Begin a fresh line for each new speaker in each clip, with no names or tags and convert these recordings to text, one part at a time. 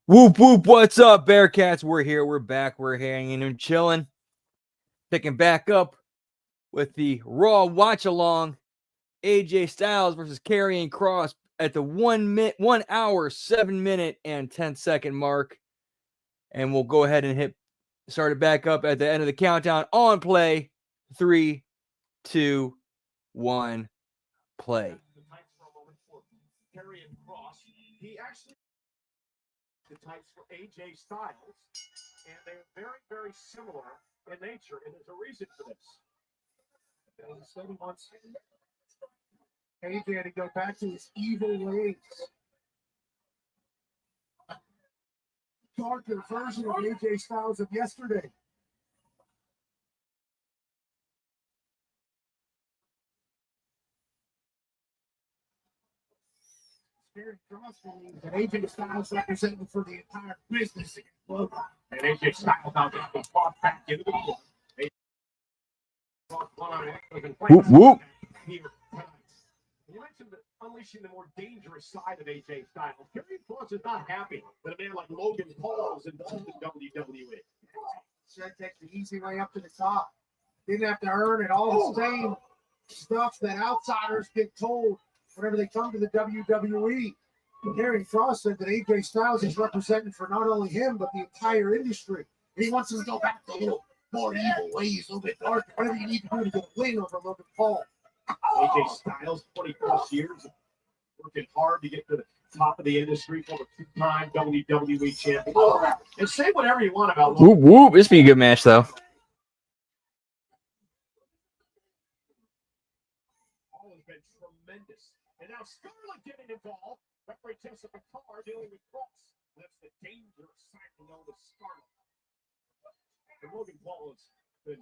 Whoop, whoop, what's up, Bearcats? We're here, we're back, we're hanging and chilling. Picking back up with the Raw watch-along. AJ Styles versus Karrion Kross at the 1 hour, 7 minute, and 10-second mark. And we'll go ahead and start it back up at the end of the countdown. On play. 3, 2, 1, play.
Karrion Kross, he actually the types for AJ Styles, and they're very, very similar in nature, and there's a reason for this. He said he wants AJ to go back to his evil ways. Darker version of AJ Styles of yesterday. Karrion Kross believes that AJ Styles representing for the entire business. And AJ Styles out there was brought back into the book.
Whoop, whoop.
You mentioned unleashing the more dangerous side of AJ Styles. Karrion Kross is not happy that a man like Logan Paul is involved in WWE.
Should take the easy way up to the top. Didn't have to earn it. All the same stuff that outsiders get told whenever they come to the WWE. Karrion Kross said that AJ Styles is representing for not only him, but the entire industry. And he wants him to go back to a little more evil ways, a little bit darker, whatever you need to do to get a win over Logan Paul.
AJ Styles, 20-plus years, working hard to get to the top of the industry, for a two-time WWE champion. And say whatever you want about Logan.
Whoop, whoop. This be a good match, though.
Paul has been tremendous. And now Scarlett getting involved. Referee Tessa McCarr dealing with Kross. That's the dangerous side known as Scarlett. And Logan Paul has been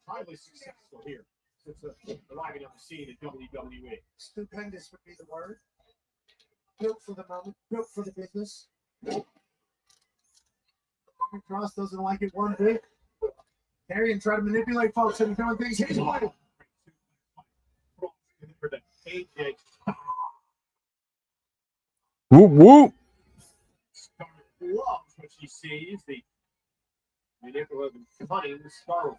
highly successful here since arriving on the scene at WWE.
Stupendous would be the word. Built for the moment, built for the business. Karrion Kross doesn't like it one bit. Karrion tried to manipulate folks into doing things his way.
For the AJ
Whoop, whoop.
Scarlett loves what she sees, the manipulative and cunning Scarlett.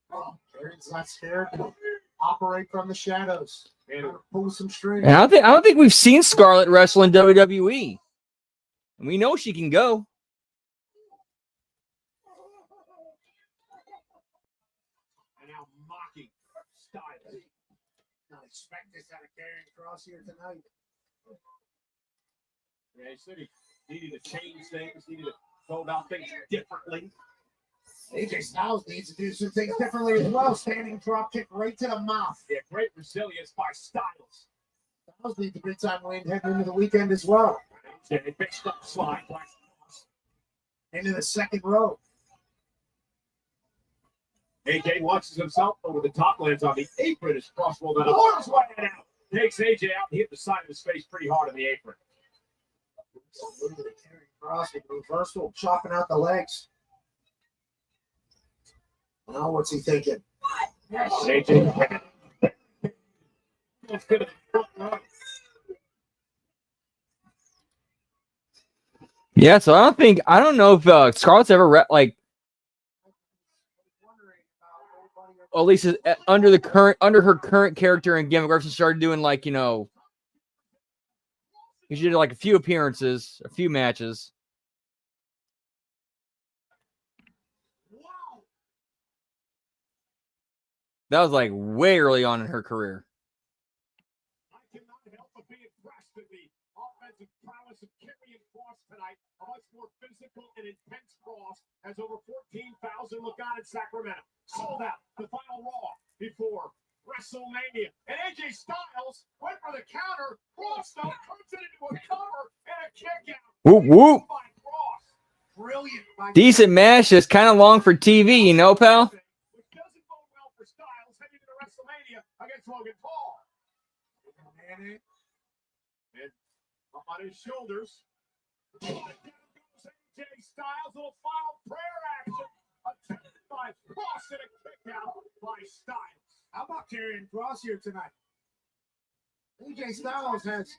Karrion's not scared to operate from the shadows and pull some strings.
And I don't think we've seen Scarlett wrestle in WWE. And we know she can go.
And now mocking Styles.
Not expect this out of Karrion Kross here tonight.
Yeah, he said he needed to change things, needed to go about things differently.
AJ Styles needs to do some things differently as well. Standing drop kick right to the mouth.
Yeah, great resilience by Styles.
Styles needs a big time win heading into the weekend as well.
Yeah, he fixed up slide by Styles.
Into the second row.
AJ watches himself over the top, lands on the apron as Kross rolled out. Arms wide out. Takes AJ out and hit the side of his face pretty hard on the apron.
Karrion Kross with the reversal, chopping out the legs. Now what's he thinking?
AJ.
Yeah, so I don't know if Scarlett's ever at least under her current character and gimmick, where she started doing she did like a few appearances, a few matches. That was like way early on in her career.
I cannot help but be impressed with the offensive prowess of Karrion Kross tonight. A much more physical and intense Kross has over 14,000 look on in Sacramento. Sold out the final Raw before WrestleMania. And AJ Styles went for the counter. Kross though turns it into a cover and a kick out.
Whoop, whoop.
By Kross.
Brilliant.
Decent match, just kind of long for TV, you know, pal?
Which doesn't bode well for Styles heading into WrestleMania against Logan Paul. And up on his shoulders. AJ Styles, little final prayer action. Attempted by Kross and a kick out by Styles.
How about Karrion Kross here tonight? AJ Styles has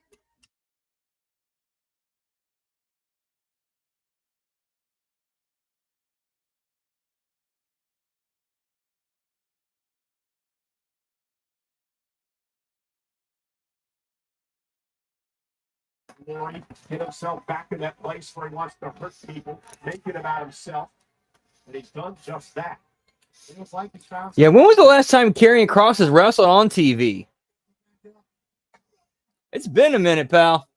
glory, get himself back in that place where he wants to hurt people, make it about himself. And he's done just that.
Feels like he's found
Yeah, when was the last time Karrion Kross has wrestled on TV? It's been a minute, pal.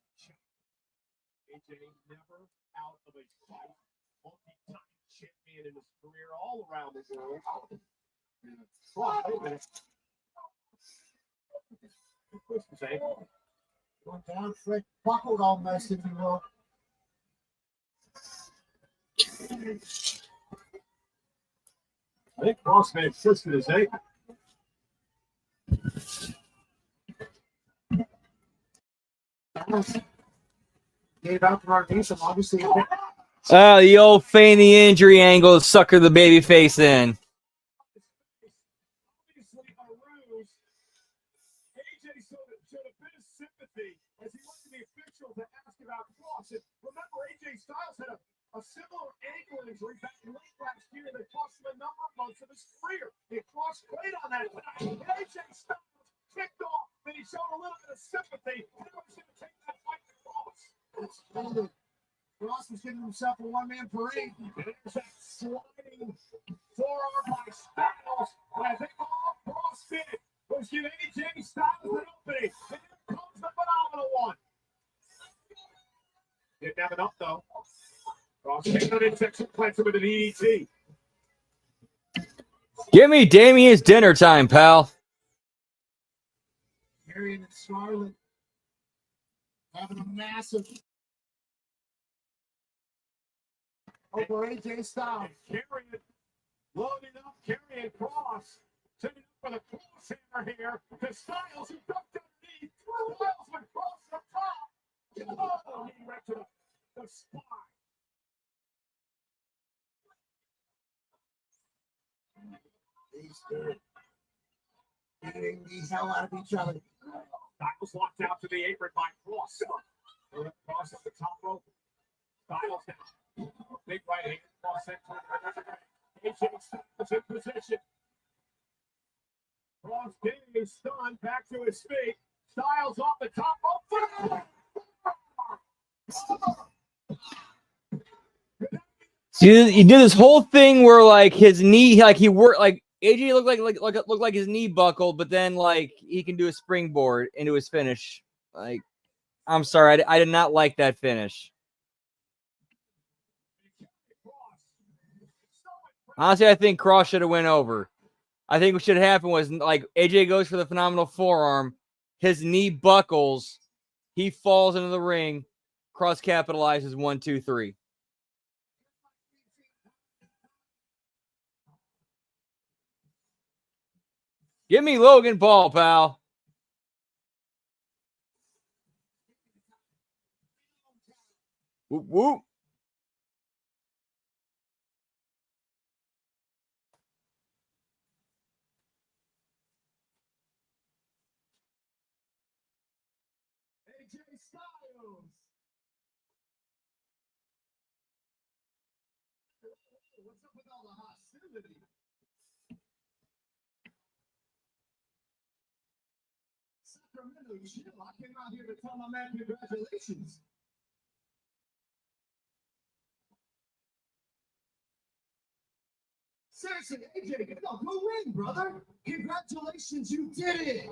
AJ never out of a fight. Multi-time champion in his career all around the world. Oh, wait a minute. Twist his ankle.
going down, Flick buckled almost, if you will.
I think Cross may have twisted his ankle.
Gave out from underneath him, obviously.
The old feign the injury angle to sucker the baby face in.
Obviously a ruse. AJ showed a bit of sympathy as he went to the official to ask about Cross. And remember, AJ Styles had a similar ankle injury back late last year that cost him a number of months of his career. And Cross played on that tonight. AJ Styles kicked off, and he showed a little bit of sympathy. And he was going to take that fight to Cross.
Ross was giving himself a one-man parade.
There's that sliding forearm by Styles. And I think all Cross did was give AJ Styles an opening. And here comes the phenomenal one. Didn't have enough, though. Cross came on in section, planted with an EDT.
Give me Damien's dinner time, pal.
Karrion and Scarlett having a massive over AJ Styles.
Karrion loading up, Karrion Cross. Sending up for the cross hammer here. To Styles, who ducked underneath. Styles would cross the top. Oh, he went to the spine.
These two beating the hell out of each other.
Styles locked out to the apron by Cross. Cross at the top rope. Styles down. Big right hand. Cross sent to AJ Styles in position. Cross getting stunned. Back to his feet. Styles off the top rope.
See, he did this whole thing where like his knee, like he worked, like AJ looked like his knee buckled, but then like he can do a springboard into his finish. Like, I'm sorry, I did not like that finish. Honestly, I think Cross should have went over. I think what should have happened was like AJ goes for the phenomenal forearm, his knee buckles, he falls into the ring, Cross capitalizes 1, 2, 3. Give me Logan Paul, pal. Whoop, whoop.
AJ Styles. What's up with all the hostility? Sacramento, chill. I came out here to tell my man congratulations.
Seriously, AJ, get up, go win, brother. Congratulations, you did it.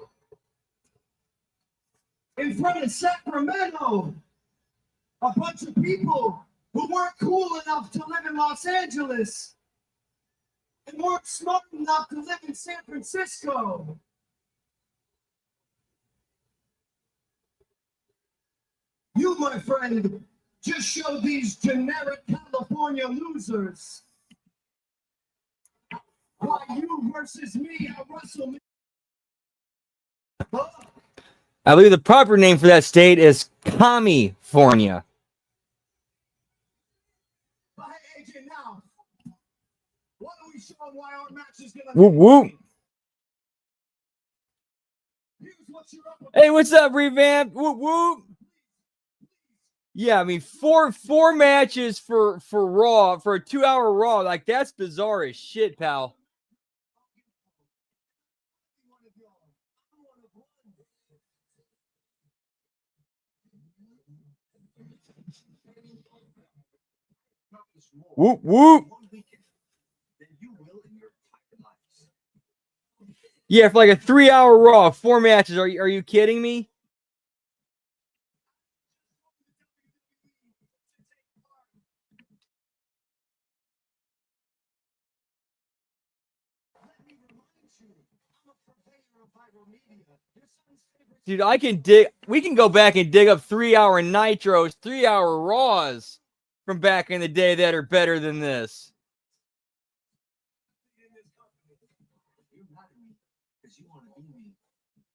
In front of Sacramento, a bunch of people who weren't cool enough to live in Los Angeles and weren't smart enough to live in San Francisco. You, my friend, just showed these generic California losers why you versus me at WrestleMania.
I believe the proper name for that state is California.
But hey, AJ, now, why don't we show them why our match is gonna
Whoop, whoop.
Here's what you're up against.
Hey, what's up, Revamp? Whoop, whoop. Yeah, I mean, four matches for Raw, for a 2-hour Raw. Like, that's bizarre as shit, pal. Whoop, whoop. Yeah, for like a 3-hour Raw, 4 matches. Are you kidding me? Dude, we can go back and dig up 3-hour Nitros, 3-hour Raws from back in the day that are better than this.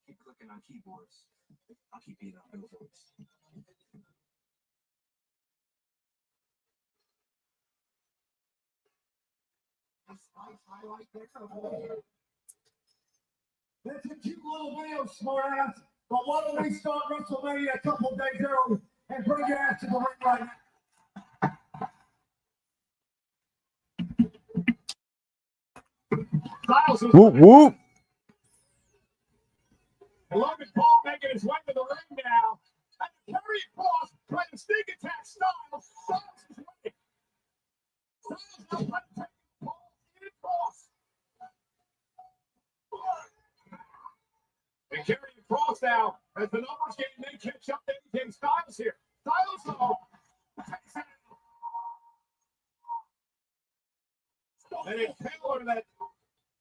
Keep clicking on keyboards. I'll keep beating on billboards. That's a cute little video, smart ass. But why don't we start WrestleMania a couple of days early and bring your ass to the ring right now?
Whoop, whoop.
Logan Paul making his way to the ring now. And Kerry Cross trying to sneak attack Styles. Styles is winning. Styles now trying to take Paul in Cross. And Kerry Cross now, as the numbers game may catch up to AJ Styles here. Styles though. And a tailor that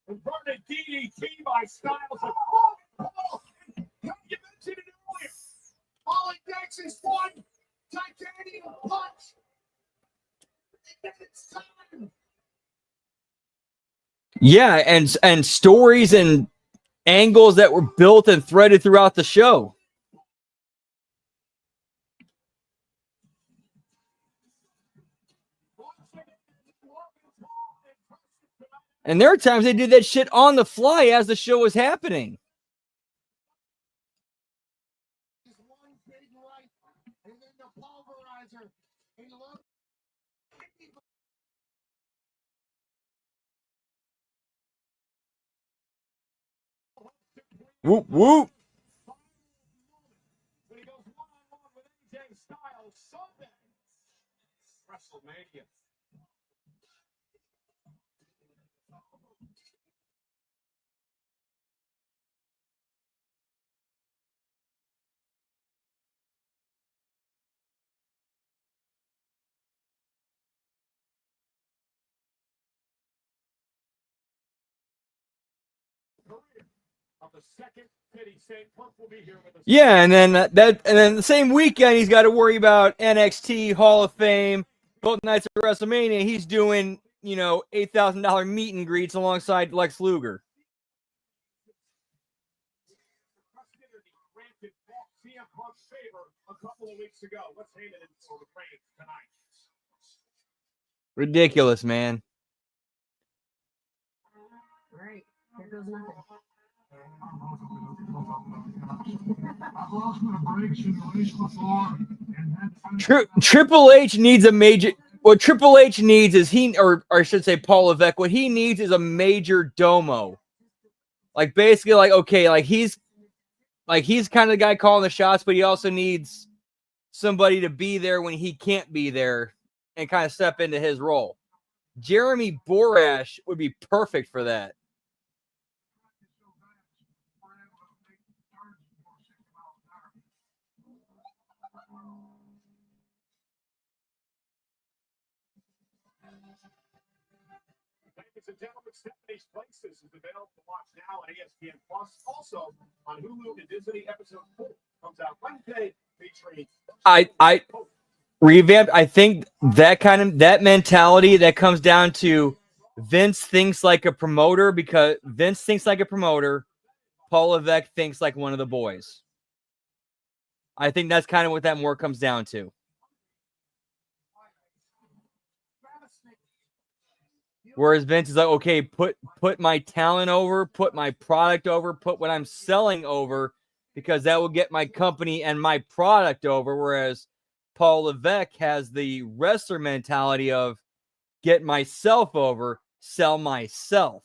inverted DDT by Styles. You mentioned it earlier. All it takes is one titanium punch. It's time.
Yeah, and stories and angles that were built and threaded throughout the show. And there are times they did that shit on the fly as the show was happening.
One big right, and then the pulverizer. And look.
Whoop, whoop.
When he goes one-on-one with AJ Styles Sunday. WrestleMania. Of the second city, St. Punk will be here with us.
Yeah, and then the same weekend he's got to worry about NXT Hall of Fame, both nights of WrestleMania. He's doing $8,000 meet and greets alongside Lex Luger.
CM Punk's favor a couple of weeks ago. Let's hand it for the Reigns tonight.
Ridiculous, man.
All right, there goes nothing.
Triple H needs a major. What Triple H needs is or I should say Paul Levesque. What he needs is a major domo. Like basically, he's kind of the guy calling the shots, but he also needs somebody to be there when he can't be there and kind of step into his role. Jeremy Borash would be perfect for that.
Ladies and gentlemen, Stephanie's Places is available to watch now on ESPN Plus. Also on Hulu and Disney. Episode 4 comes out Wednesday, featuring
I revamped. I think that mentality that comes down to Vince thinks like a promoter because Vince thinks like a promoter. Paul Levesque thinks like one of the boys. I think that's kind of what that more comes down to. Whereas Vince is like, okay, put my talent over, put my product over, put what I'm selling over, because that will get my company and my product over. Whereas Paul Levesque has the wrestler mentality of get myself over, sell myself.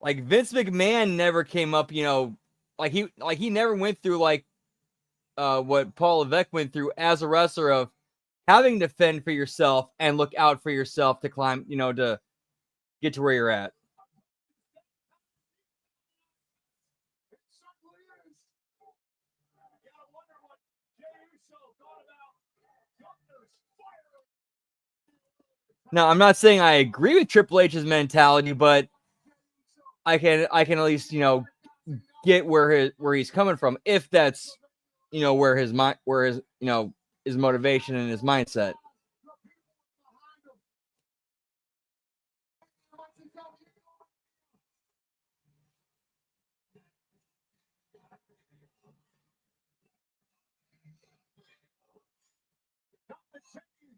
like Vince McMahon never came up, you know, like he never went through like what Paul Levesque went through as a wrestler of having to fend for yourself and look out for yourself to climb, you know, to get to where you're at. Now, I'm not saying I agree with Triple H's mentality, but I can at least, you know, get where he's coming from, if that's, you know, where his you know, his motivation and his mindset.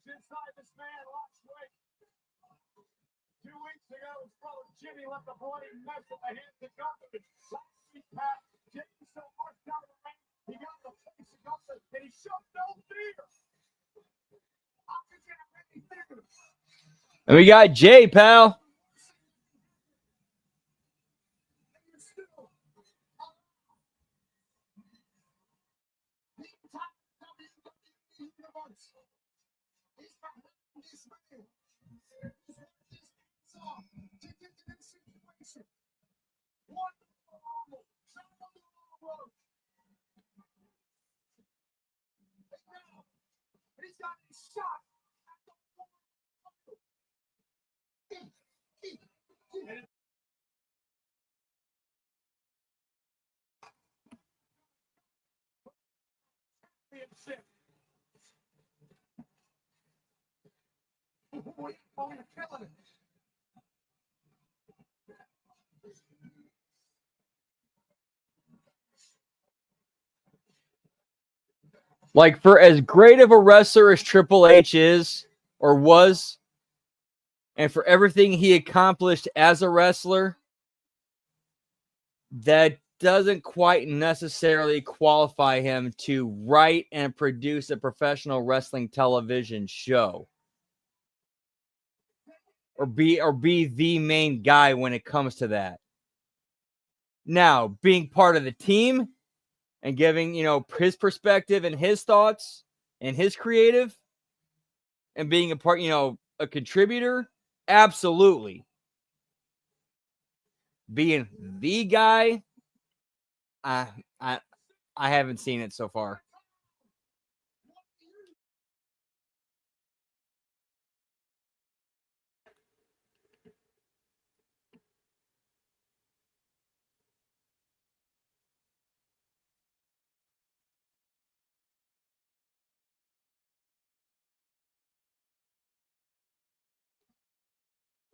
Inside this man lost weight. 2 weeks ago, his brother Jimmy left a bloody mess at the hands of government. Last week, Pat, Jimmy so marched out of the ring, he got the face of government, and he showed no fear. How could you have any fear?
And we got Jay, pal. Like, for as great of a wrestler as Triple H is or was, and for everything he accomplished as a wrestler, that doesn't quite necessarily qualify him to write and produce a professional wrestling television show or be the main guy when it comes to that. Now, being part of the team and giving, you know, his perspective and his thoughts and his creative and being a part, you know, a contributor, absolutely. Being the guy, I haven't seen it so far.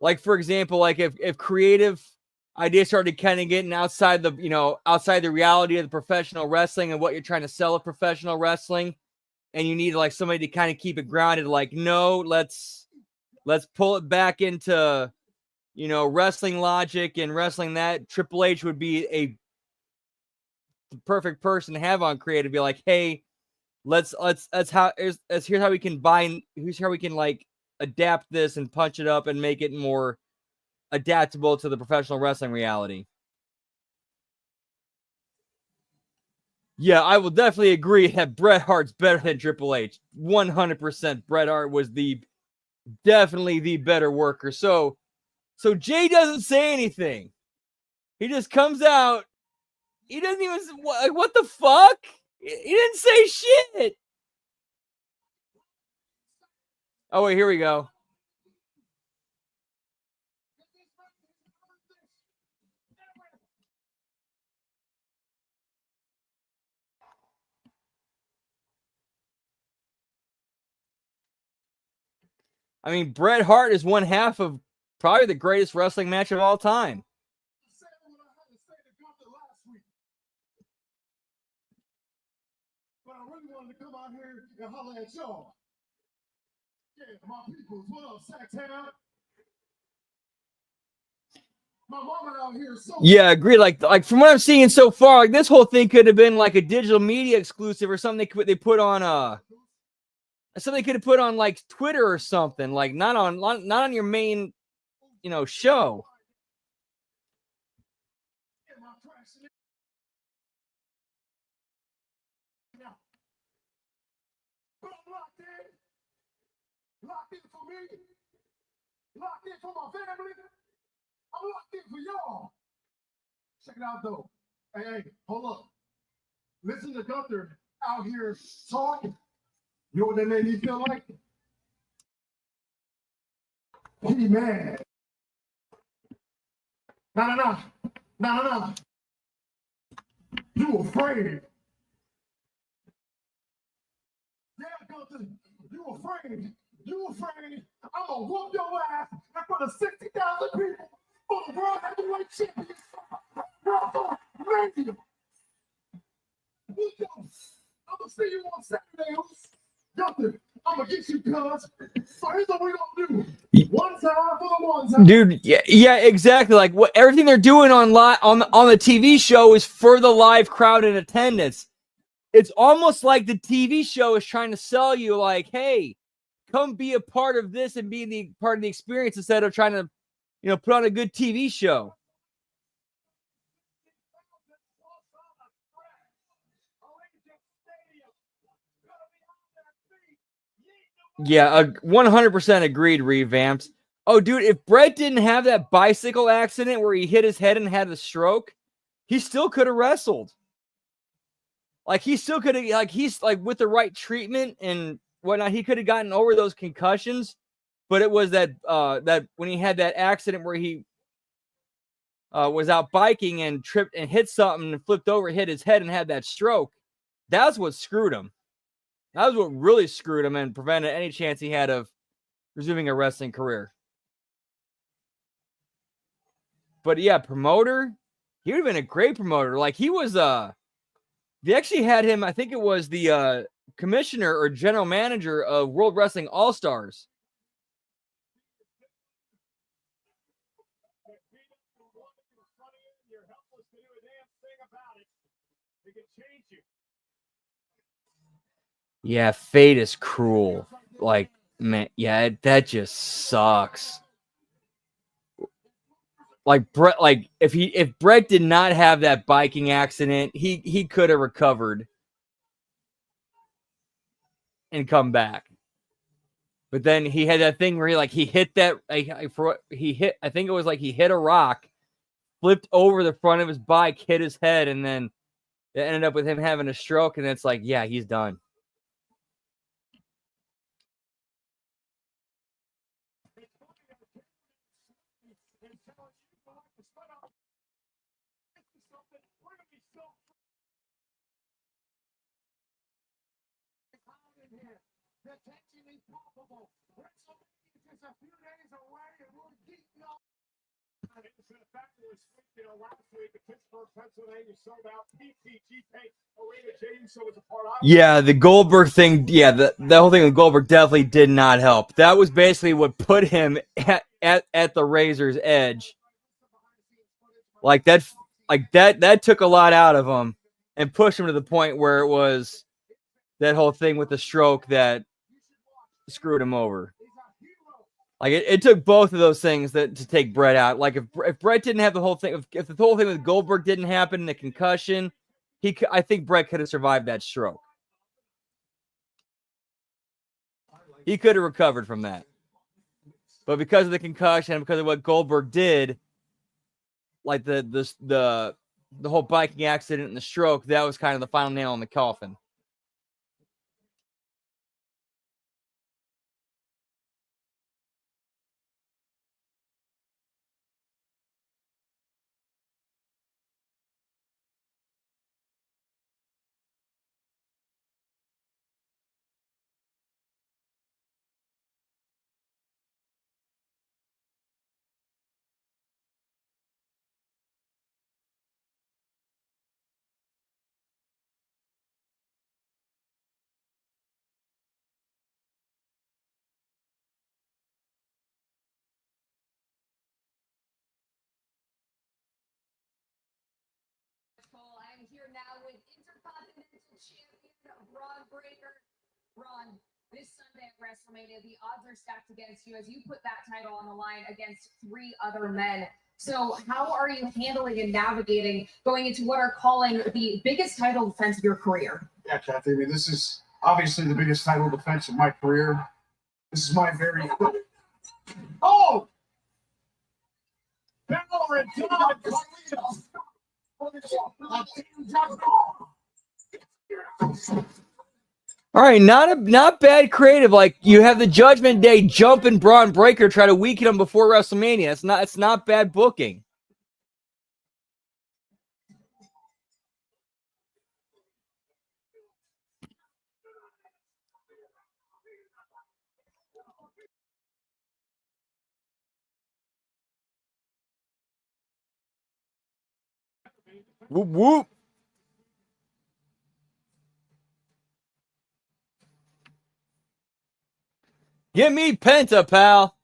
Like, for example, like if creative ideas started kind of getting outside the, you know, outside the reality of the professional wrestling and what you're trying to sell of professional wrestling, and you need like somebody to kind of keep it grounded, like, no, let's pull it back into, you know, wrestling logic and wrestling that, Triple H would be the perfect person to have on creative. Be like, hey, here's how we can here's how we can like adapt this and punch it up and make it more adaptable to the professional wrestling reality. Yeah, I will definitely agree that Bret Hart's better than Triple H. 100%. Bret Hart was definitely the better worker. So Jay doesn't say anything. He just comes out. He doesn't even, what the fuck? He didn't say shit. Oh, wait, here we go. I mean, Bret Hart is one half of probably the greatest wrestling match of all time.
But I really wanted to come out here and holler at y'all. Yeah, my peoples, what up, Sacktown? My mama out here so
Yeah, agree. Like from what I'm seeing so far, like this whole thing could have been like a digital media exclusive or something they put on something they could have put on like Twitter or something, like not on your main, you know, show.
me. Locked in for my family. I'm locked in for y'all. Check it out, though. Hey, hold up. Listen to Gunther out here talking. You know what that made me feel like? He mad. No. You afraid. Yeah, Gunther, you afraid. You afraid. I'm gonna whoop your ass in front of 60,000 people for the World Heavyweight Championship. WrestleMania. I'm gonna see you on Saturday. Gunther, I'm gonna get you, cuz. So here's what we gonna do. One time for the one time.
Dude, yeah, exactly. Like what everything they're doing on the TV show is for the live crowd in attendance. It's almost like the TV show is trying to sell you, like, hey, come be a part of this and be the part of the experience instead of trying to, put on a good TV show. Yeah, 100% agreed, Revamped. Oh, dude, if Brett didn't have that bicycle accident where he hit his head and had a stroke, he still could have wrestled. Like, he still could have, like, he's, like, with the right treatment and whatnot, he could have gotten over those concussions, but it was that when he had that accident where he was out biking and tripped and hit something and flipped over, hit his head and had that stroke, that's what screwed him. That was what really screwed him and prevented any chance he had of resuming a wrestling career. But yeah, promoter, he would have been a great promoter. Like he was, they actually had him, I think it was the commissioner or general manager of World Wrestling All-Stars. Yeah, fate is cruel. Like, man, yeah, that just sucks. Like Brett, like if Brett did not have that biking accident, he could have recovered and come back. But then he had that thing where he hit that I think it was like he hit a rock, flipped over the front of his bike, hit his head, and then it ended up with him having a stroke. And it's like, yeah, he's done. Yeah, the Goldberg thing. Yeah, the whole thing with Goldberg definitely did not help. That was basically what put him at the razor's edge. Like that took a lot out of him and pushed him to the point where it was that whole thing with the stroke that screwed him over. Like it took both of those things to take Brett out. Like if Brett didn't have the whole thing, if the whole thing with Goldberg didn't happen, the concussion, I think Brett could have survived that stroke. He could have recovered from that. But because of the concussion and because of what Goldberg did, like the whole biking accident and the stroke, that was kind of the final nail in the coffin.
I'm here now with Intercontinental Champion Braun Breaker. Braun, this Sunday at WrestleMania, the odds are stacked against you as you put that title on the line against 3 other men. So how are you handling and navigating going into what are calling the biggest title defense of your career?
Yeah, Kathy, I mean, this is obviously the biggest title defense of my career. This is my very
Oh! Balor and John Carlito.
All right, not bad creative. Like you have the Judgment Day jumping Braun Breaker, try to weaken him before WrestleMania. It's not bad booking. Whoop whoop. Give me Penta, pal.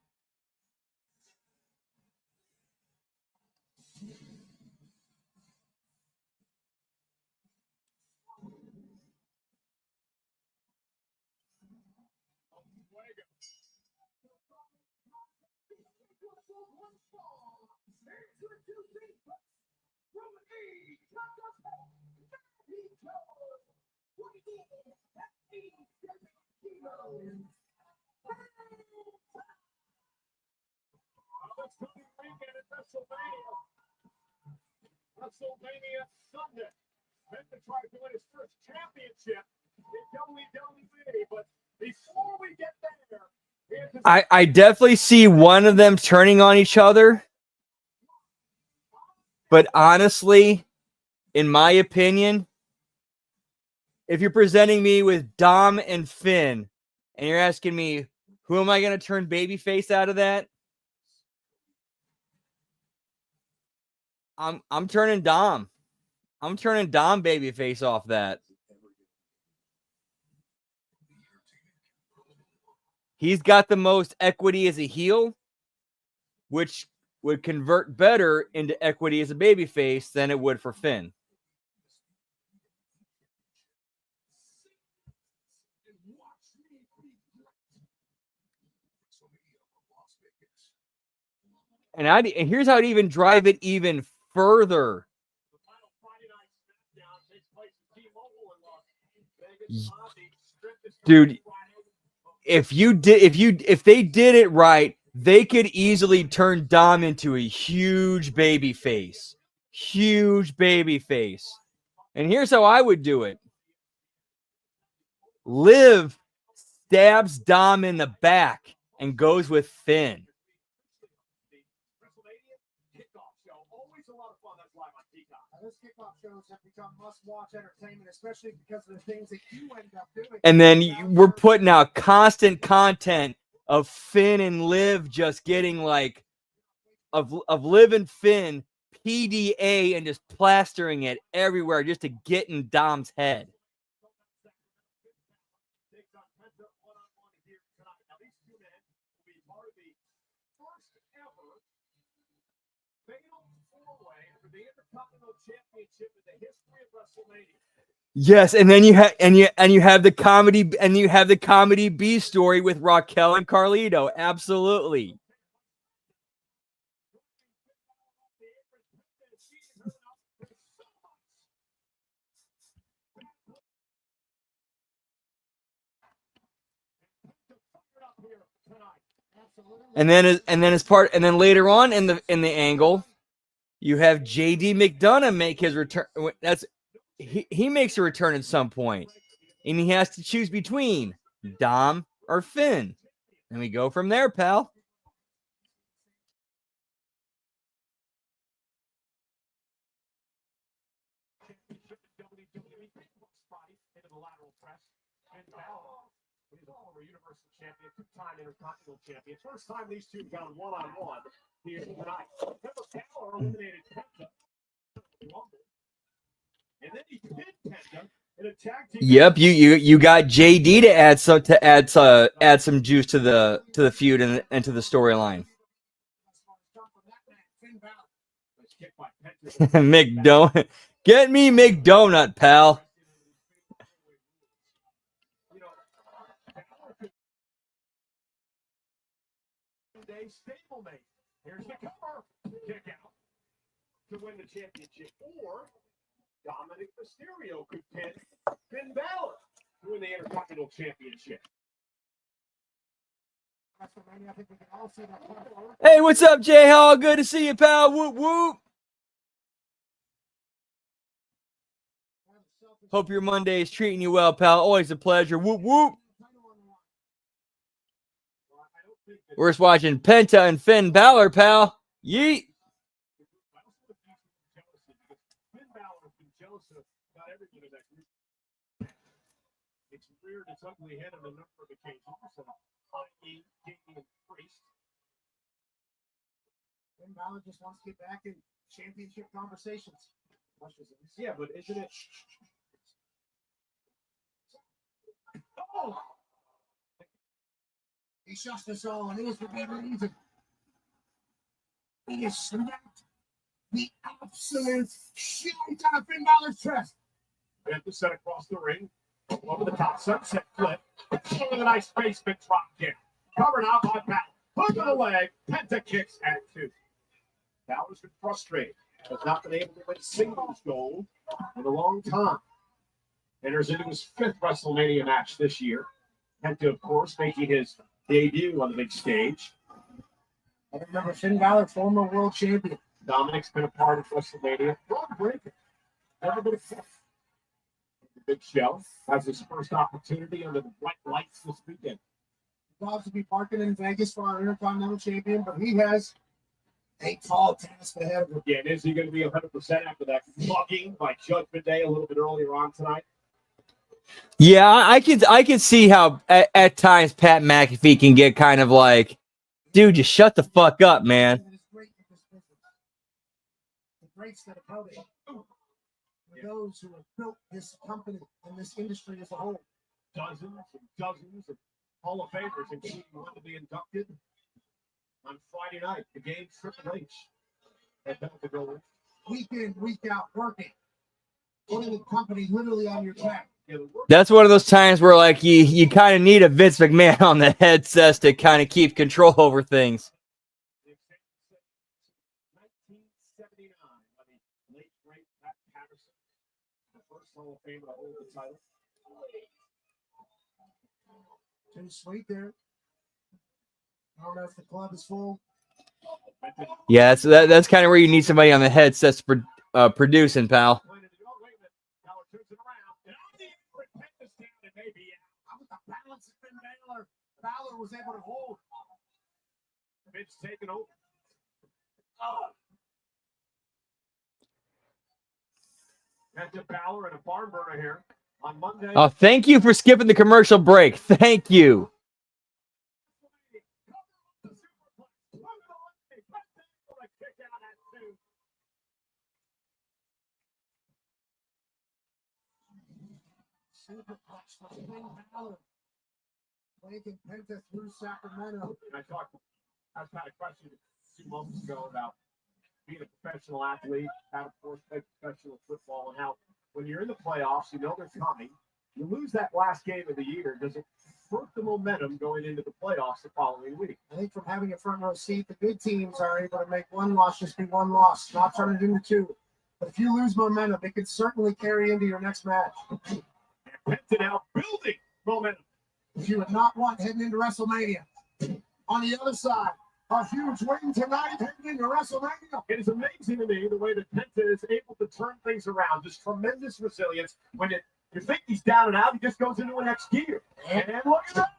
WrestleMania Sunday. Penta tried to win his first championship in WWE, but before we get there,
I definitely see one of them turning on each other. But honestly, in my opinion, if you're presenting me with Dom and Finn, and you're asking me, who am I going to turn babyface out of that? I'm turning Dom. I'm turning Dom babyface off that. He's got the most equity as a heel, which would convert better into equity as a babyface than it would for Finn. And here's how I'd even drive it even further. Dude, if they did it right, they could easily turn Dom into a huge baby face. Huge baby face. And here's how I would do it. Liv stabs Dom in the back and goes with Finn.
Those kickoff shows have become must-watch entertainment, especially because of the things that you end up doing.
And then we're putting out constant content of Finn and Liv just getting like of Liv and Finn PDA and just plastering it everywhere just to get in Dom's head. Yes, and then you have the comedy B story with Raquel and Carlito. Absolutely. And then later on in the angle, you have JD McDonough make his return. He makes a return at some point, and he has to choose between Dom or Finn, and we go from there, pal.
Champion, two-time Intercontinental Champion. First time these two gone one-on-one here tonight. Remember, Balor eliminated Penta. And then he pinned Penta in a tag team.
Yep, you got JD to add some juice to the feud and to the storyline. McDonut, get me McDonut, pal.
Stablemate. Here's the cover. Kick out to win the championship. Or Dominic Mysterio could pin Finn Balor to win the Intercontinental Championship.
WrestleMania. I think we can all see that.
Hey, what's up, J Hall? Good to see you, pal. Whoop whoop. Hope your Monday is treating you well, pal. Always a pleasure. Whoop whoop. We're just watching Penta and Finn Balor, pal. Yeet.
It's reared its ugly head on a number of occasions. King and Priest.
Finn Balor just wants to get back in championship conversations.
Yeah, but isn't it? Oh!
He shuts us all, and it was for good reason. He has smacked the absolute shit out of Finn Balor's chest.
Penta set across the ring. Over the top sunset flip. Over the nice basement drop kick. Covered out by Balor. Hook of the leg. Penta kicks at 2. Balor's been frustrated. Has not been able to win singles gold in a long time. Enters into his 5th WrestleMania match this year. Penta, of course, making his debut on the big stage.
I remember Finn Balor, former world champion.
Dominic's been a part of WrestleMania. Braun Breaker. Never been a fifth. The Big Show has his first opportunity under the bright lights this weekend.
Dogs will be parking in Vegas for our Intercontinental Champion, but he has a tall task ahead of him.
Again, is he going to be 100% after that mugging by Judgment Day a little bit earlier on tonight?
Yeah, I could see how at times Pat McAfee can get kind of like, dude, just shut the fuck up, man.
It is great for this business. The greats that have held it. For those who have built this company and this industry as a whole.
Dozens and dozens of Hall of Famers, including one to be inducted on Friday night. The game Triple H at Belvedere.
Week in, week out, working. Putting the company literally on your back.
That's one of those times where like you kind of need a Vince McMahon on the headsets to kind of keep control over things.
1979 by the late great Pat Patterson, the first Hall of Famer to hold the title.
Too sweet there. I don't know if the club is full.
Yeah, so that's kind of where you need somebody on the headsets for producing, pal.
Balor was able to hold.
Vince taking over. Penta Balor and a barn burner here on Monday.
Oh, thank you for skipping the commercial break. Thank you.
Superplex for Finn Balor. Taking Penta through Sacramento.
I've had a question a few moments ago about being a professional athlete, how to course play professional football, and how when you're in the playoffs, you know they're coming. You lose that last game of the year. Does it hurt the momentum going into the playoffs the following week?
I think from having a front row seat, the good teams are able to make one loss just be one loss, not turn it into 2. But if you lose momentum, it could certainly carry into your next match.
And Penta now building momentum.
If you would not want heading into WrestleMania. On the other side, a huge win tonight heading into WrestleMania.
It is amazing to me the way that Penta is able to turn things around. Just tremendous resilience. When you think he's down and out, he just goes into a next gear. And look at that.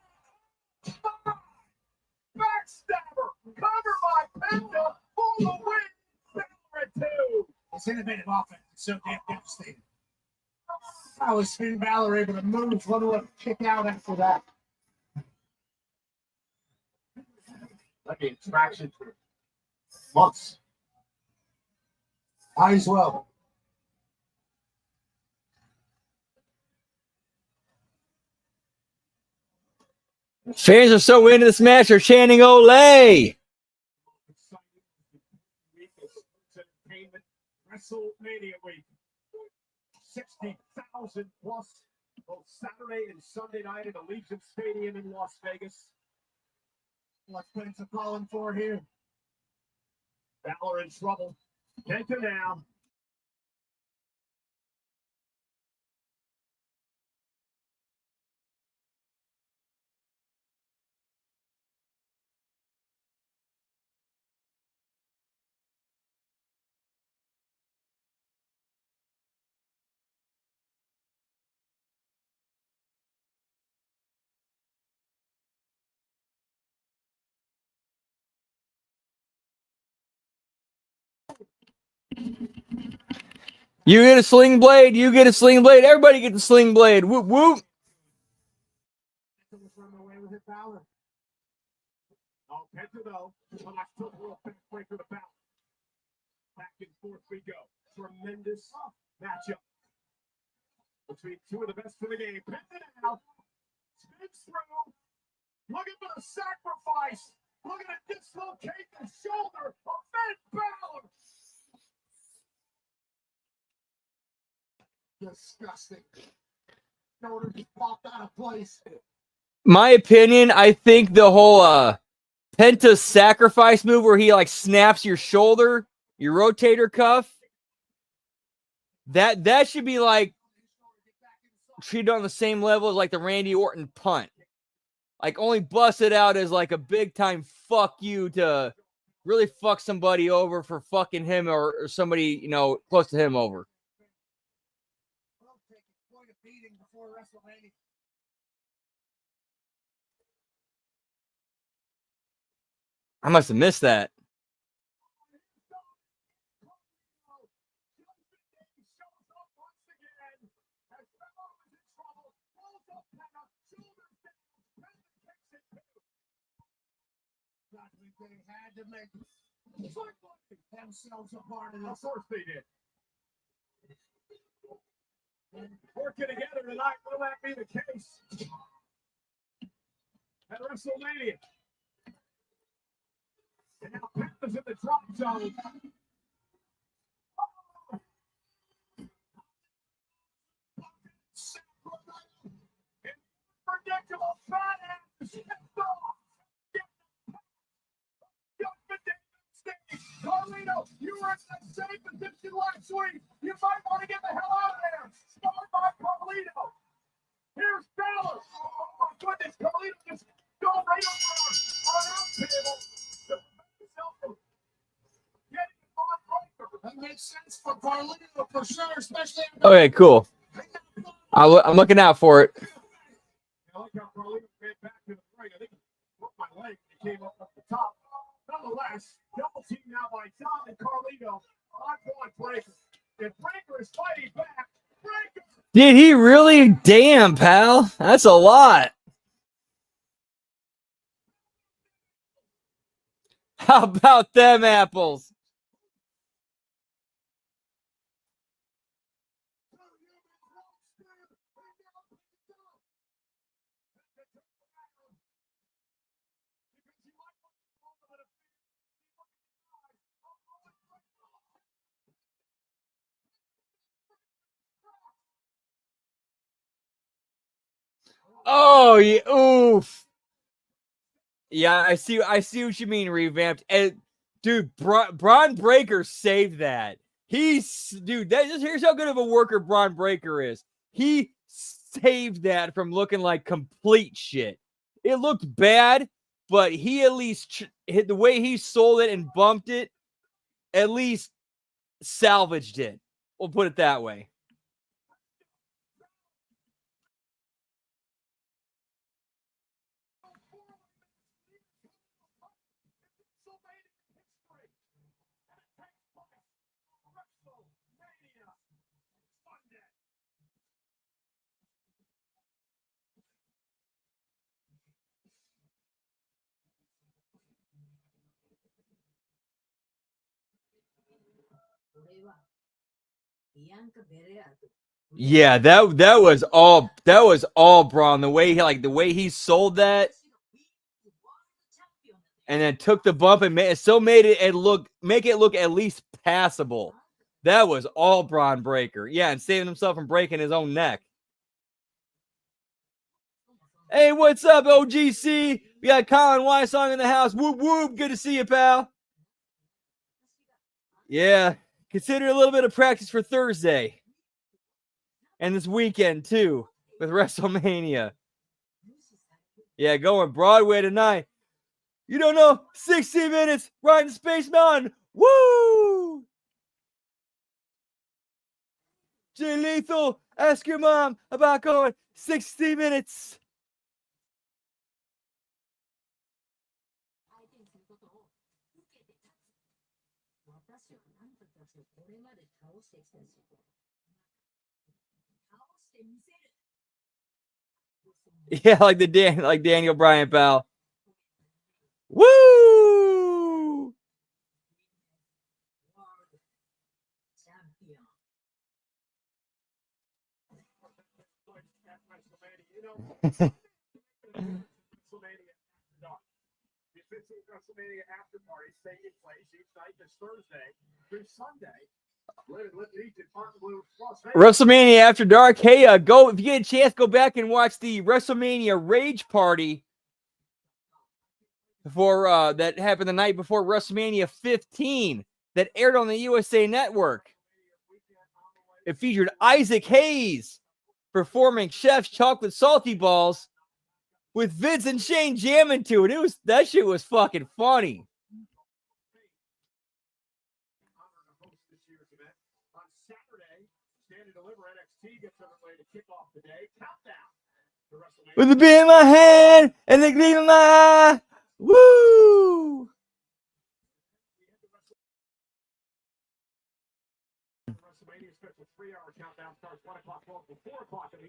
Backstabber. Cover by Penta for the win. Balor at 2.
It's innovative offense. It's so damn devastating. How is Finn Balor able to move, let alone kick out after that?
That'd be a traction for months.
Might as well.
Fans are so into this match, they're chanting "Olay!"
WrestleMania week. 60,000 plus both Saturday and Sunday night at Allegiant Stadium in Las Vegas.
What's Penta calling for here?
Balor in trouble. Penta now.
You get a sling blade. You get a sling blade. Everybody gets a sling blade. Whoop, whoop.
Oh, Penta though. Well, I still will break for the bout. Back and forth we go. Tremendous matchup between two of the best in the game. Penta now spins through. Looking for the sacrifice. Looking to dislocate the shoulder of Finn Balor.
Disgusting. Shoulder just popped out of place.
My opinion, I think the whole Penta sacrifice move where he like snaps your shoulder, your rotator cuff, that should be like treated on the same level as like the Randy Orton punt. Like only bust it out as like a big time fuck you to really fuck somebody over for fucking him or somebody, you know, close to him over. I must have missed that.
They had to make themselves a part of
Of
this.
course they did. Working together tonight, will that be the case? At WrestleMania. And now Penta's in the drop zone. Predictable fat ass. Carlito, you were in that same position last week. You might want to get the hell out of there. Start by Carlito. Here's Balor. Oh my goodness, Carlito just going right over on out table.
That makes sense for Carlito for sure, especially.
Okay, cool. I'm looking out for it.
I like how Carlito came back to the ring. I think he broke my leg and came up the top. Nonetheless, double team now by Tom and Carlito on Breaker. And Breaker is fighting back. Breaker.
Did he really? Damn, pal. That's a lot. How about them apples? Oh, yeah, oof. Yeah, I see what you mean, revamped. And dude, Braun Breaker saved that. Here's how good of a worker Braun Breaker is. He saved that from looking like complete shit. It looked bad, but he at least the way he sold it and bumped it, at least salvaged it. We'll put it that way. Yeah, that was all Braun. The way he sold that, and then took the bump and made it look at least passable. That was all Braun Breaker. Yeah, and saving himself from breaking his own neck. Hey, what's up, OGC? We got Colin Wysong in the house. Whoop whoop. Good to see you, pal. Yeah, consider a little bit of practice for Thursday. And this weekend, too, with WrestleMania. Yeah, going Broadway tonight. You don't know, 60 minutes riding Space Mountain. Woo! Jay Lethal, ask your mom about going 60 minutes. Yeah, like Daniel Bryan, pal. Woo!
WrestleMania after parties taking place each night this Thursday through Sunday.
WrestleMania After Dark. Hey, go if you get a chance, go back and watch the WrestleMania Rage Party before that happened the night before WrestleMania 15 that aired on the USA Network. It featured Isaac Hayes performing Chef's Chocolate Salty Balls with Vince and Shane jamming to it. That shit was fucking funny.
On Saturday, Stand and Deliver NXT gets underway to kick off the day. Countdown to WrestleMania.
With the beer in my hand and the gleam in my eye. Woo!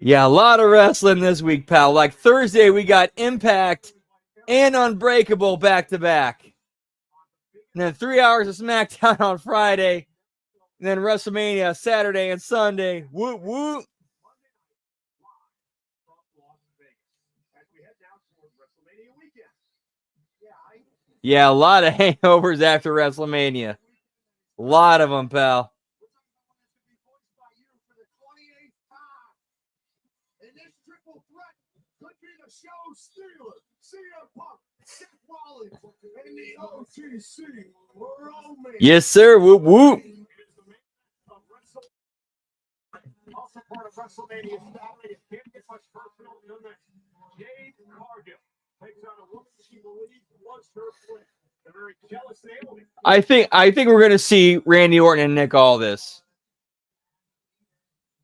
Yeah, a lot of wrestling this week, pal. Like Thursday, we got Impact and Unbreakable back to back. And then 3 hours of SmackDown on Friday. And then WrestleMania Saturday and Sunday. Whoop, whoop. Yeah, a lot of hangovers after WrestleMania. A lot of them, pal. Yes, sir. Whoop, whoop.
Also part of WrestleMania Saturday, it can't get much personal than that. Jade Cargill takes on a woman she believes was her friend. A very jealous Naomi.
I think we're gonna see Randy Orton and Nick Aldis.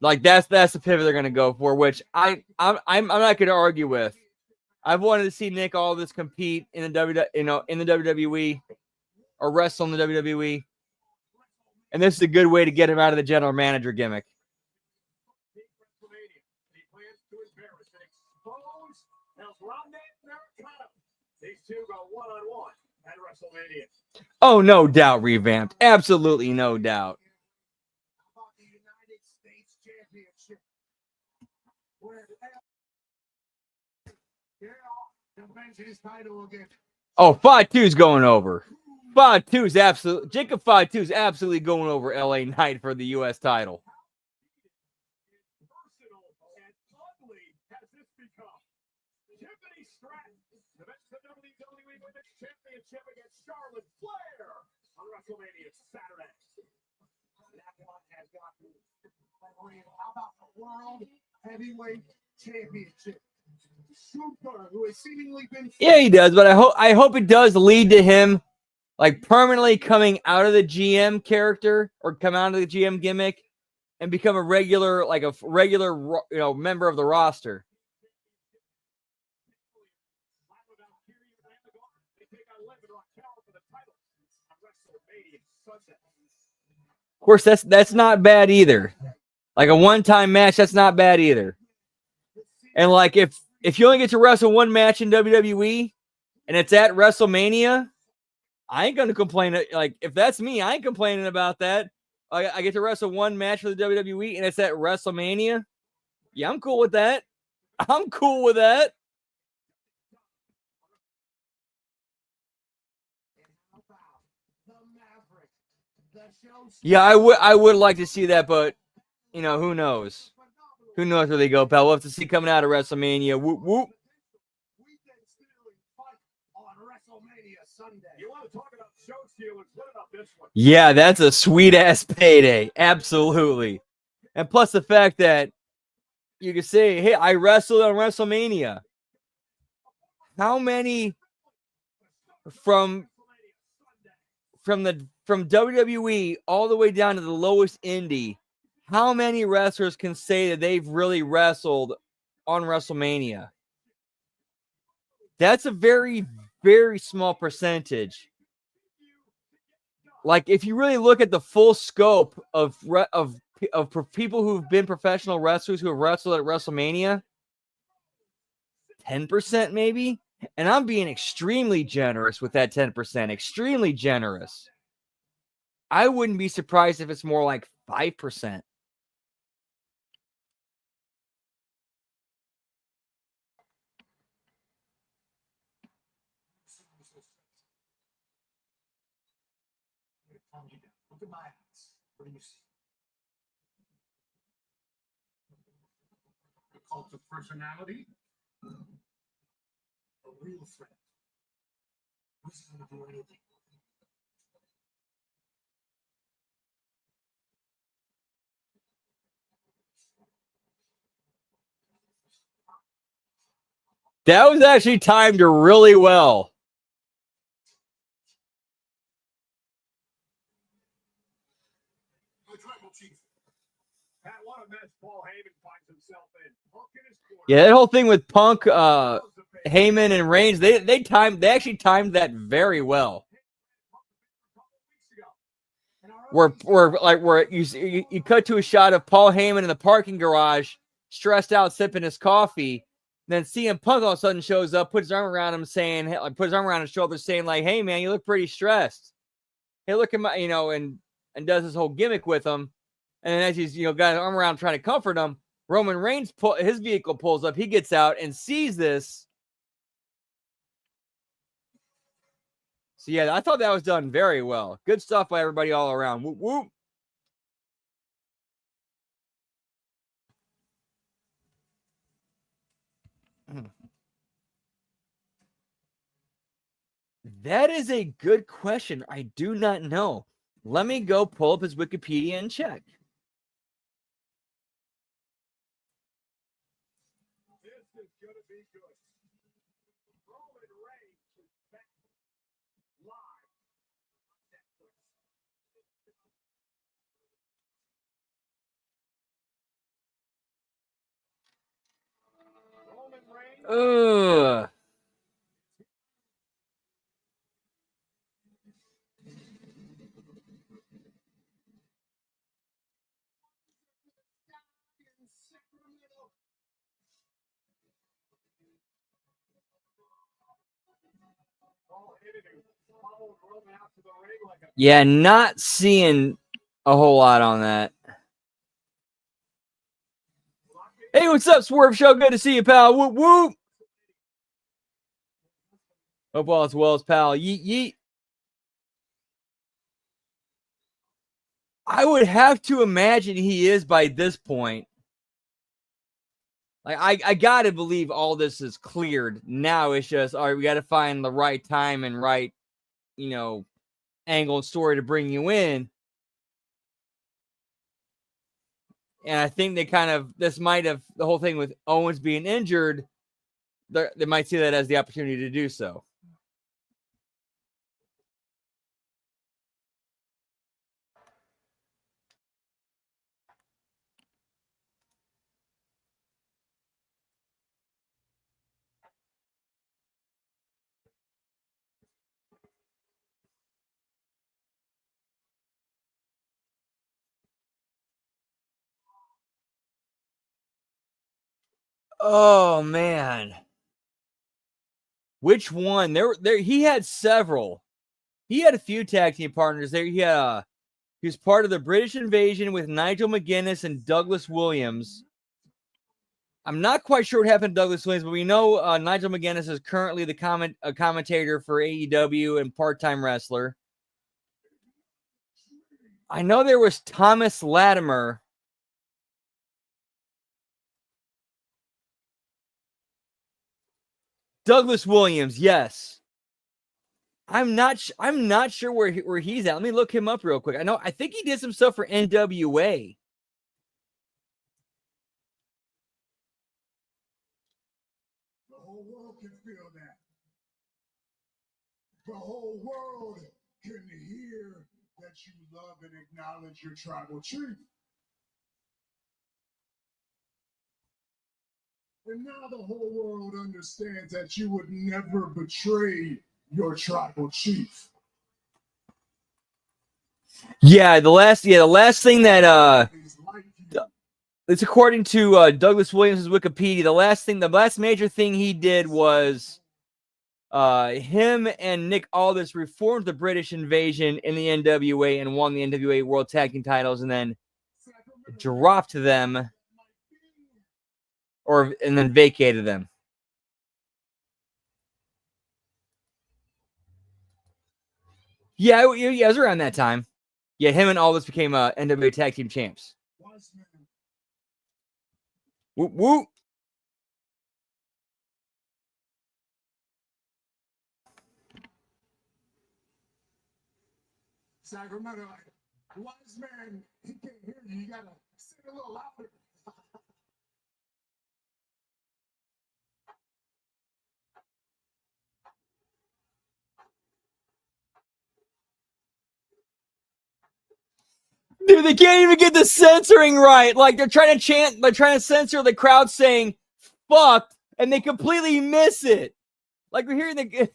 Like that's the pivot they're gonna go for, which I'm not gonna argue with. I've wanted to see Nick Aldis compete in the WWE or wrestle in the WWE, and this is a good way to get him out of the general manager gimmick.
These two go one-on-one at WrestleMania.
Oh, no doubt revamped. Absolutely no doubt.
How about the United States Championship? Defends his title again.
Oh, 5-2's going over. 5-2's absolutely. Jacob 5-2 is absolutely going over LA Knight for the U.S. title.
Versatile and ugly has this become. Tiffany Stratton defends the WWE Women's Championship against Charlotte Flair on WrestleMania Saturday.
That one has got me. How about the World Heavyweight Championship? Super, who has seemingly been.
Yeah, he does, but I hope it does lead to him like permanently coming out of the GM character or come out of the GM gimmick and become a regular member of the roster. Of course, that's not bad either. Like a one-time match, that's not bad either. And like if you only get to wrestle one match in WWE and it's at WrestleMania, I ain't gonna complain. Like if that's me, I ain't complaining about that. I get to wrestle one match for the WWE and it's at WrestleMania. Yeah, I'm cool with that. I'm cool with that. Yeah, I would like to see that, but who knows? Who knows where they go, pal? We'll have to see coming out of WrestleMania. Whoop whoop.
You want to talk about show stealers? What about this one?
Yeah, that's a sweet ass payday. Absolutely. And plus the fact that you can say, hey, I wrestled on WrestleMania. How many from WWE all the way down to the lowest indie, how many wrestlers can say that they've really wrestled on WrestleMania? That's a very, very small percentage. like if you really look at the full scope of people who've been professional wrestlers who have wrestled at WrestleMania, 10% maybe. And I'm being extremely generous with that 10%. Extremely generous. I wouldn't be surprised if it's more like 5%.
Look at my eyes. What do you see? A cult of personality? A real threat. Who's going to do anything?
That was actually timed really well.
The tribal chief. Pat, what a mess Paul Heyman finds himself in. Punk in his corner.
Yeah, that whole thing with Punk, Heyman, and Reigns, they actually timed that very well. Where you cut to a shot of Paul Heyman in the parking garage, stressed out, sipping his coffee. Then CM Punk all of a sudden shows up, puts his arm around him, put his arm around his shoulder, saying like, "Hey man, you look pretty stressed. Hey, look at my," and does his whole gimmick with him. And then as he's got his arm around trying to comfort him, Roman Reigns his vehicle pulls up. He gets out and sees this. So yeah, I thought that was done very well. Good stuff by everybody all around. Whoop whoop. That is a good question. I do not know. Let me go pull up his Wikipedia and check.
This is going to be good. Roman Reigns is back live on Netflix. Roman Reigns.
Ugh. Yeah, not seeing a whole lot on that. Hey, what's up, Swerve Show? Good to see you, pal. Whoop whoop. Hope all is well, pal. Yeet yeet. I would have to imagine he is by this point. Like I gotta believe all this is cleared. Now it's just all right, we gotta find the right time and right, angle and story to bring you in. And I think they the whole thing with Owens being injured, they might see that as the opportunity to do so. Oh man. Which one? There he had several. He had a few tag team partners there. He was part of the British Invasion with Nigel McGuinness and Douglas Williams. I'm not quite sure what happened to Douglas Williams, but we know Nigel McGuinness is currently a commentator for AEW and part-time wrestler. I know there was Thomas Latimer. Douglas Williams, yes. I'm not sure where he's at. Let me look him up real quick. I think he did some stuff for NWA.
The whole world can feel that. The whole world can hear that you love and acknowledge your tribal chief. And now the whole world understands that you would never betray your tribal chief.
Yeah, the last thing that it's according to Douglas Williams' Wikipedia. The last major thing he did was him and Nick Aldis reformed the British invasion in the NWA and won the NWA World Tag Team titles, and then dropped them, and then vacated them. Yeah, it was around that time. Yeah, him and Aldis became NWA Tag Team champs. Whoop whoop.
Sacramento, wise man, he can't hear you. You gotta sing a little louder.
Dude, they can't even get the censoring right. Like they're trying to censor the crowd saying "fuck," and they completely miss it. Like we're hearing the.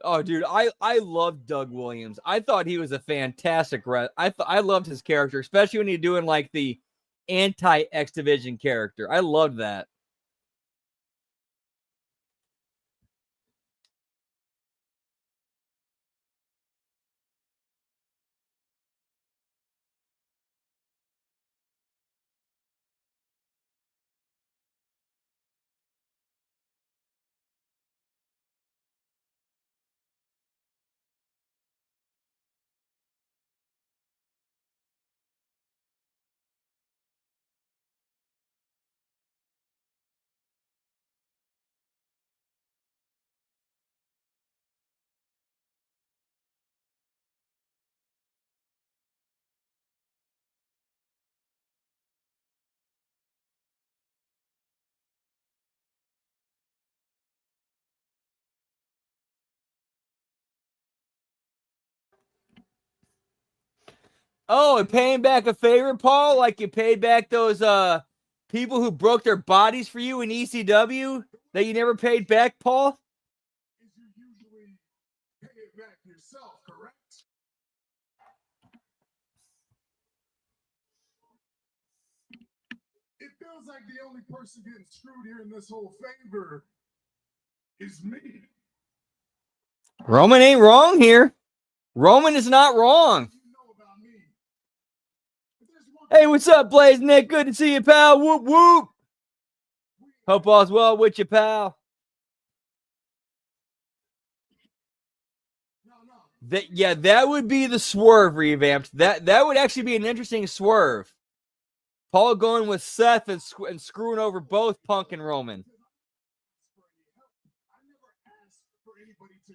Oh, dude, I love Doug Williams. I thought he was a fantastic I loved his character, especially when he's doing like the anti X Division character. I loved that. Oh, and paying back a favor, Paul, like you paid back those people who broke their bodies for you in ECW that you never paid back, Paul?
Is you usually pay it back yourself, correct? It feels like the only person getting screwed here in this whole favor is me.
Roman ain't wrong here. Roman is not wrong.
You know about me. If there's one
Hey, what's up, Blaze Nick? Good to see you, pal. Whoop whoop. Hope all's well with you, pal. That would be the swerve revamped. That would actually be an interesting swerve. Paul going with Seth and screwing over both Punk and Roman.
I never asked for anybody to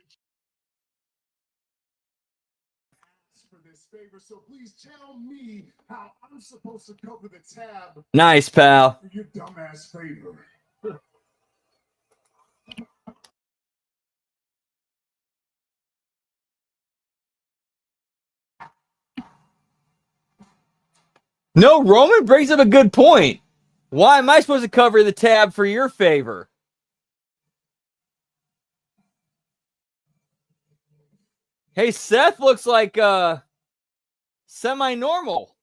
ask for this favor, so please tell me how I'm supposed to cover the tab
Nice, pal.
for your dumbass favor.
No, Roman brings up a good point. Why am I supposed to cover the tab for your favor? Hey, Seth looks like semi-normal.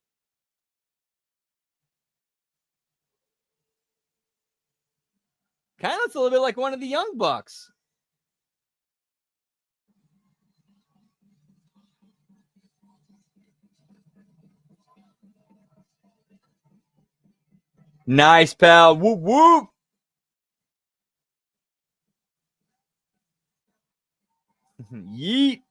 Kind of looks a little bit like one of the Young Bucks. Nice, pal. Whoop, whoop. Yeet.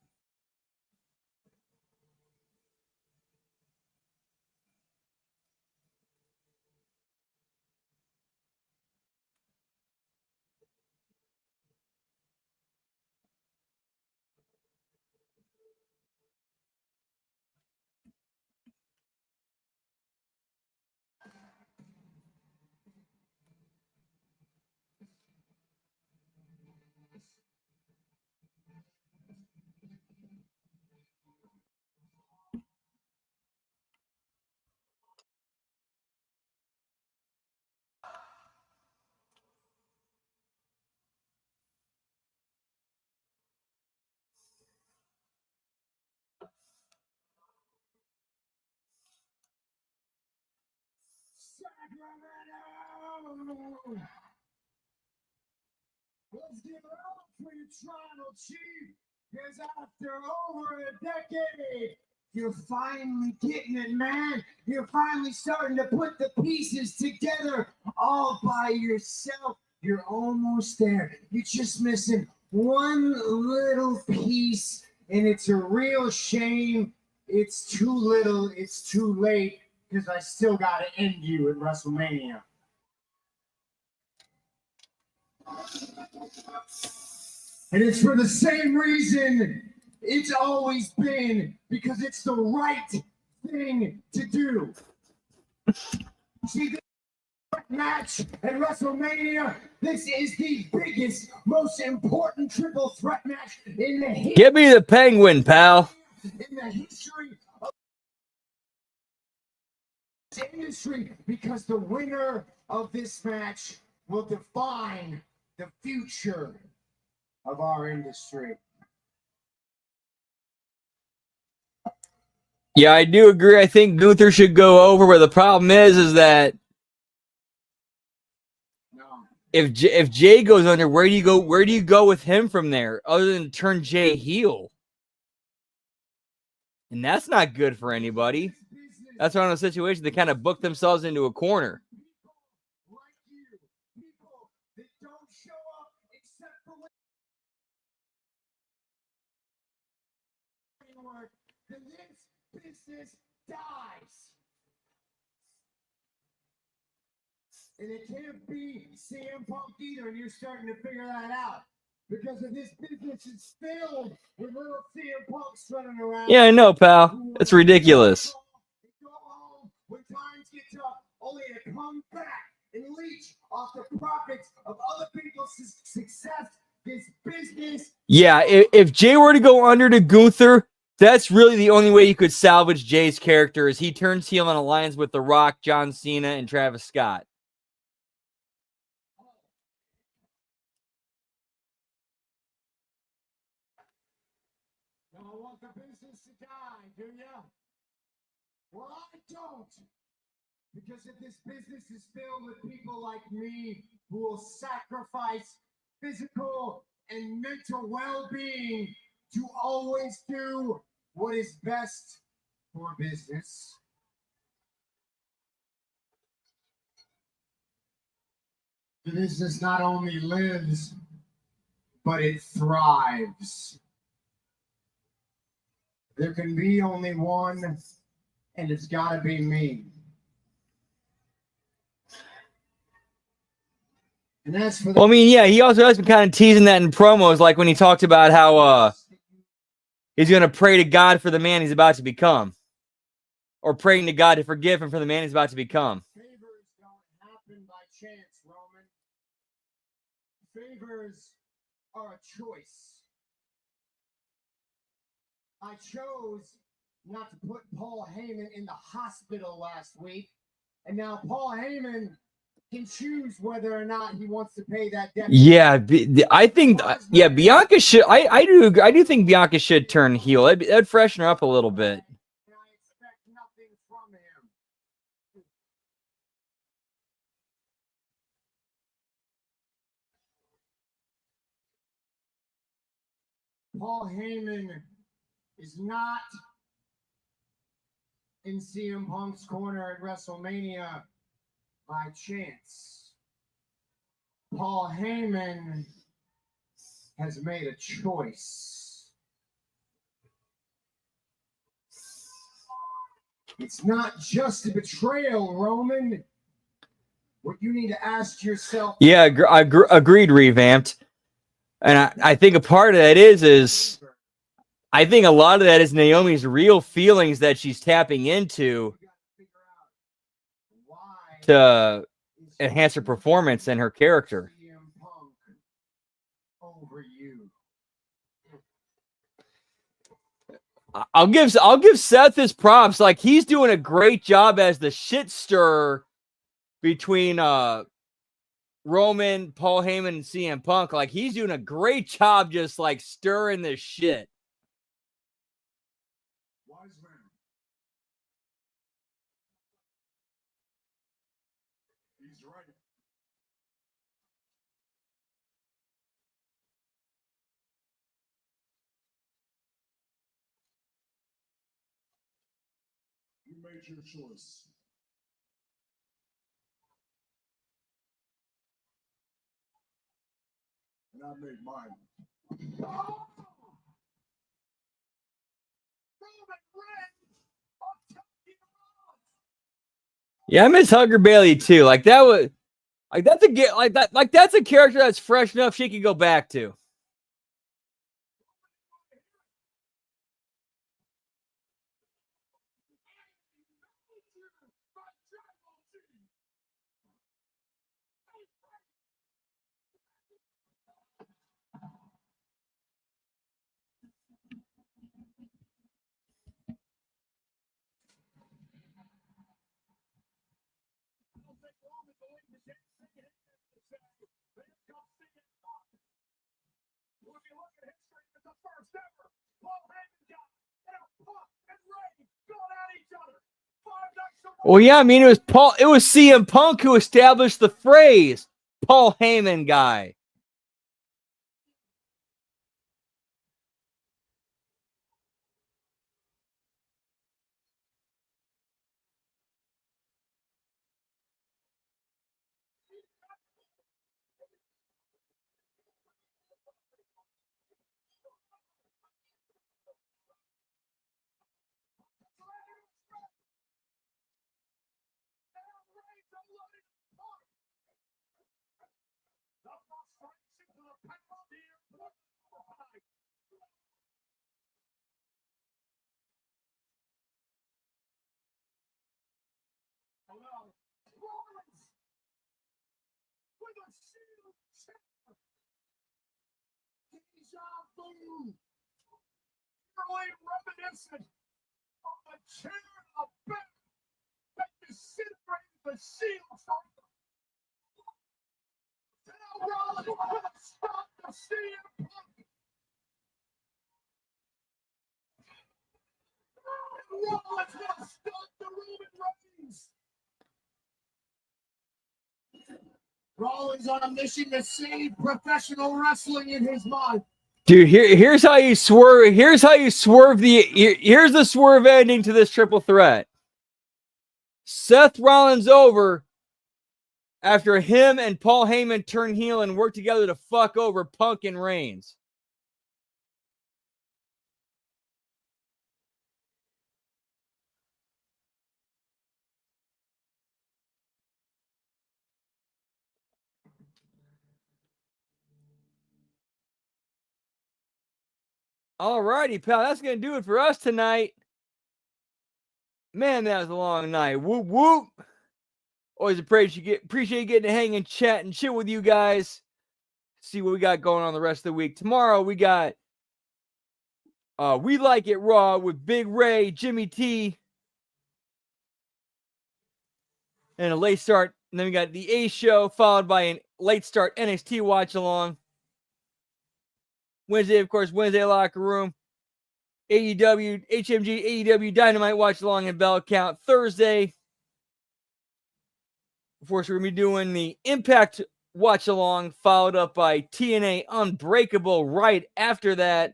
Let's give it up for your tribal chief, because after over a decade, you're finally getting it, man. You're finally starting to put the pieces together all by yourself. You're almost there. You're just missing one little piece, and it's a real shame. It's too little, it's too late, because I still got to end you at WrestleMania. And it's for the same reason it's always been, because it's the right thing to do. See, this match at WrestleMania, this is the biggest, most important triple threat match in the
Give me the penguin, pal.
in the history of this industry, because the winner of this match will define the future of our industry.
Yeah, I do agree. I think Gunther should go over, but the problem is that
No.
if Jay goes under, where do you go? Where do you go with him from there, other than turn Jay heel? And that's not good for anybody. That's one of those situations they kind of book themselves into a corner.
People like you, people that don't show up except for when work, then this business dies. And it can't be CM Punk either, and you're starting to figure that out. Because if this business is filled with little CM Punks running around.
Yeah, I know, pal. It's ridiculous.
Go home when times get tough, only to come back and leech off the profits of other people's success. This business.
Yeah, if Jay were to go under to Gunther, that's really the only way you could salvage Jay's character, is he turns heel and aligns with The Rock, John Cena, and Travis Scott.
Y'all want the business to die, do ya? Well, I don't. Because if this business is filled with people like me who will sacrifice physical and mental well-being to always do what is best for business. The business not only lives, but it thrives. There can be only one, and it's got to be me. And that's for the
Well, I mean, yeah, he also has been kind of teasing that in promos, like when he talked about how he's going to pray to God for the man he's about to become, or praying to God to forgive him for the man he's about to become.
favors don't happen by chance, Roman. Favors are a choice. I chose not to put Paul Heyman in the hospital last week, and now Paul Heyman can choose whether or not he wants to pay that debt.
Yeah, I think, yeah, Bianca should. I do think Bianca should turn heel. That'd freshen her up a little bit.
And I expect nothing from him. Paul Heyman is not in CM Punk's corner at WrestleMania by chance. Paul Heyman has made a choice. It's not just a betrayal, Roman. What you need to ask yourself.
Yeah, agreed, revamped. And I think a part of that is I think a lot of that is Naomi's real feelings that she's tapping into to enhance her performance and her character.
Over you.
I'll give Seth his props. Like, he's doing a great job as the shit stirrer between Roman, Paul Heyman, and CM Punk. Like, he's doing a great job just like stirring this shit.
Wise man.
made your choice. And I made mine. Oh!
Yeah, I miss Hugger Bailey too. Like that was like that's a get like that's a character that's fresh enough she can go back to. Well, yeah, I mean it was CM Punk who established the phrase Paul Heyman guy.
Reminiscent of the chair of death that disintegrated the shield from now Rollins will stop the CM Punk. And Rollins will stop the Roman Reigns.
Rollins on a mission to save professional wrestling in his mind.
Dude, here's how you swerve. Here's how you swerve here's the swerve ending to this triple threat. Seth Rollins over after him and Paul Heyman turn heel and work together to fuck over Punk and Reigns. Alrighty, pal. That's going to do it for us tonight. Man, that was a long night. Whoop, whoop. Always appreciate you getting to hang and chat and chill with you guys. See what we got going on the rest of the week. Tomorrow, we got We Like It Raw with Big Ray, Jimmy T, and a late start. And then we got the A Show, followed by a late start NXT watch along. Wednesday, of course, Wednesday Locker Room. AEW, HMG, AEW Dynamite watch along and Bell Count. Thursday, of course, we're going to be doing the Impact watch along, followed up by TNA Unbreakable right after that.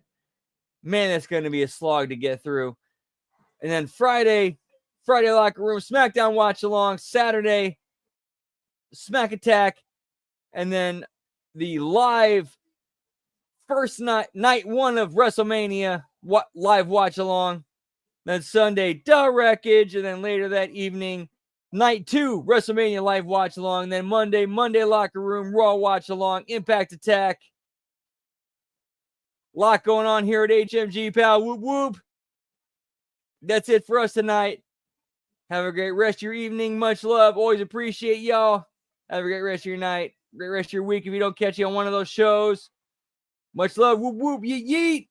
Man, that's going to be a slog to get through. And then Friday Locker Room, SmackDown watch along. Saturday, Smack Attack. And then the live first night one of WrestleMania live watch along. Then Sunday, Duh Wreckage. And then later that evening, night 2, WrestleMania live watch along. Then Monday Locker Room, Raw watch along, Impact Attack. Lot going on here at HMG, pal. Whoop, whoop. That's it for us tonight. Have a great rest of your evening. Much love. Always appreciate y'all. Have a great rest of your night. Great rest of your week if you don't catch you on one of those shows. Much love. Whoop, whoop. Yeet, yeet.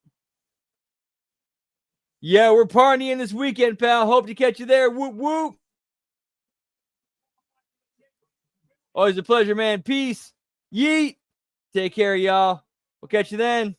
Yeah, we're partying this weekend, pal. Hope to catch you there. Whoop, whoop. Always a pleasure, man. Peace. Yeet. Take care, y'all. We'll catch you then.